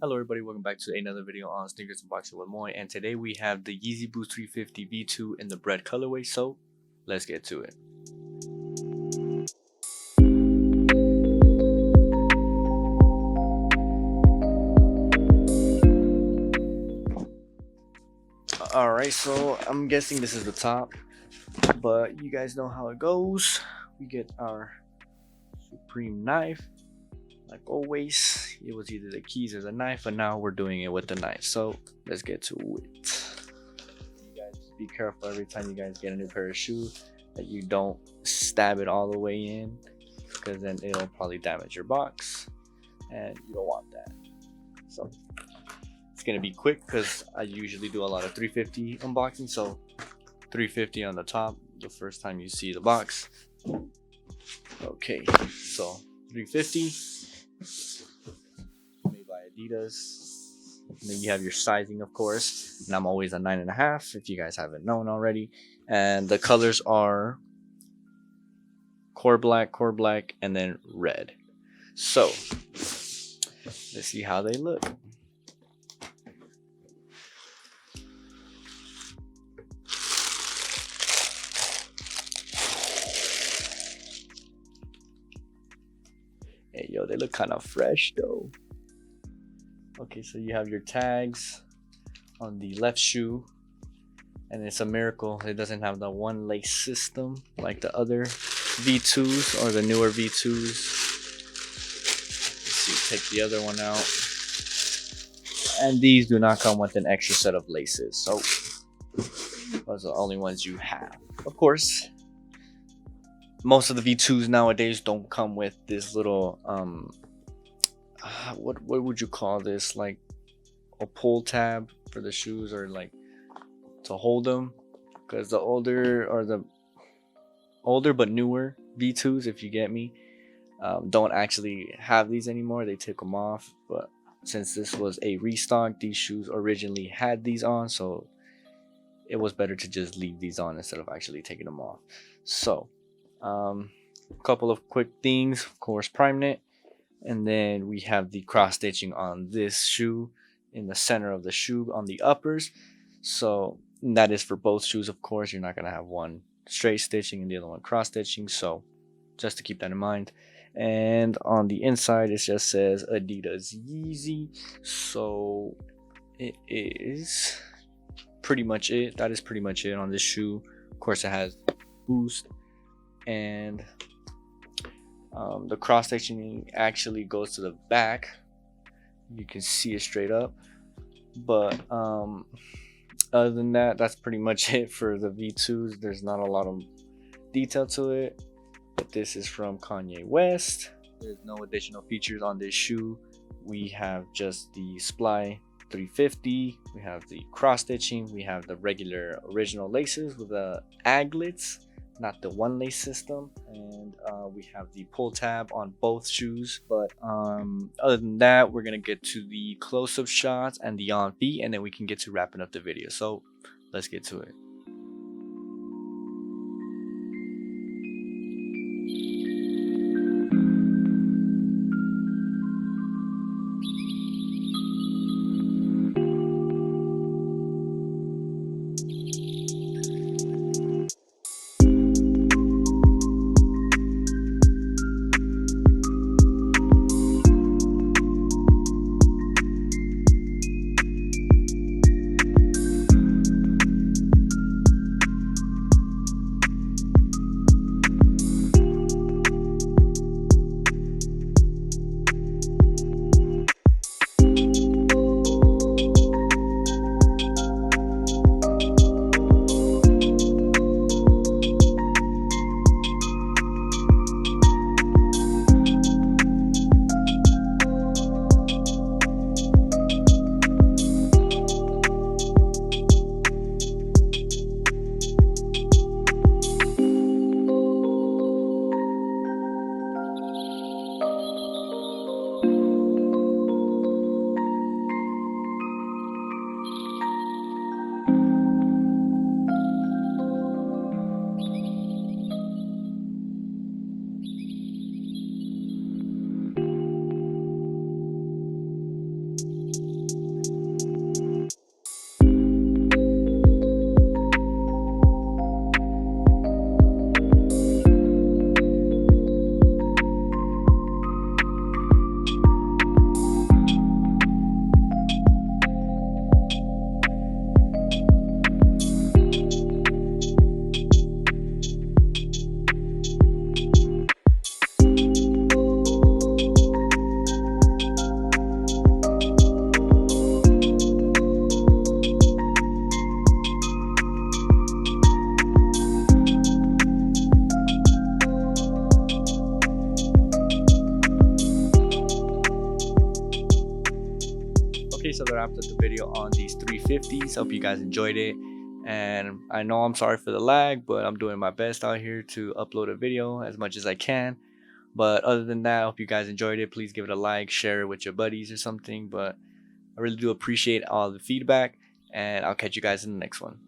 Hello everybody, welcome back to another video on Sneakers Unboxing with Moy, and today we have the Yeezy Boost 350 V2 in the Bred colorway, so let's get to it. Alright, so I'm guessing this is the top, but you guys know how it goes. We get our Supreme knife. Like always, it was either the keys or the knife, but now we're doing it with the knife. So let's get to it. You guys be careful every time you guys get a new pair of shoes that you don't stab it all the way in, because then it'll probably damage your box, and you don't want that. So it's gonna be quick because I usually do a lot of 350 unboxing. So 350 on the top the first time you see the box. Okay, so 350. Made by Adidas. And then you have your sizing, of course, and I'm always a 9.5 if you guys haven't known already. And the colors are core black, and then red. So let's see how they look. Hey, yo, they look kind of fresh though. Okay, so you have your tags on the left shoe, and it's a miracle it doesn't have the one lace system like the other V2s or the newer V2s. Let's see, take the other one out. And these do not come with an extra set of laces, so those are the only ones you have. Of course, most of the V2s nowadays don't come with this little what would you call this, like a pull tab for the shoes, or like to hold them, because the older but newer V2s, if you get me, don't actually have these anymore. They took them off, but since this was a restock, these shoes originally had these on, so it was better to just leave these on instead of actually taking them off. So a couple of quick things, of course, prime knit, and then we have the cross stitching on this shoe in the center of the shoe on the uppers. So that is for both shoes, of course. You're not going to have one straight stitching and the other one cross stitching, so just to keep that in mind. And on the inside it just says Adidas Yeezy, so it is pretty much it. That is pretty much it on this shoe. Of course, it has boost, and the cross stitching actually goes to the back. You can see it straight up, but other than that, that's pretty much it for the V2s. There's not a lot of detail to it, but this is from Kanye West. There's no additional features on this shoe. We have just the Sply 350, we have the cross stitching, we have the regular original laces with the aglets, not the one lace system, and we have the pull tab on both shoes. But other than that, we're gonna get to the close-up shots and the on feet, and then we can get to wrapping up the video. So let's get to it. wrapped up the video on these 350s. Hope you guys enjoyed it. And I know I'm sorry for the lag, but I'm doing my best out here to upload a video as much as I can. But other than that, I hope you guys enjoyed it. Please give it a like, share it with your buddies or something. But I really do appreciate all the feedback, and I'll catch you guys in the next one.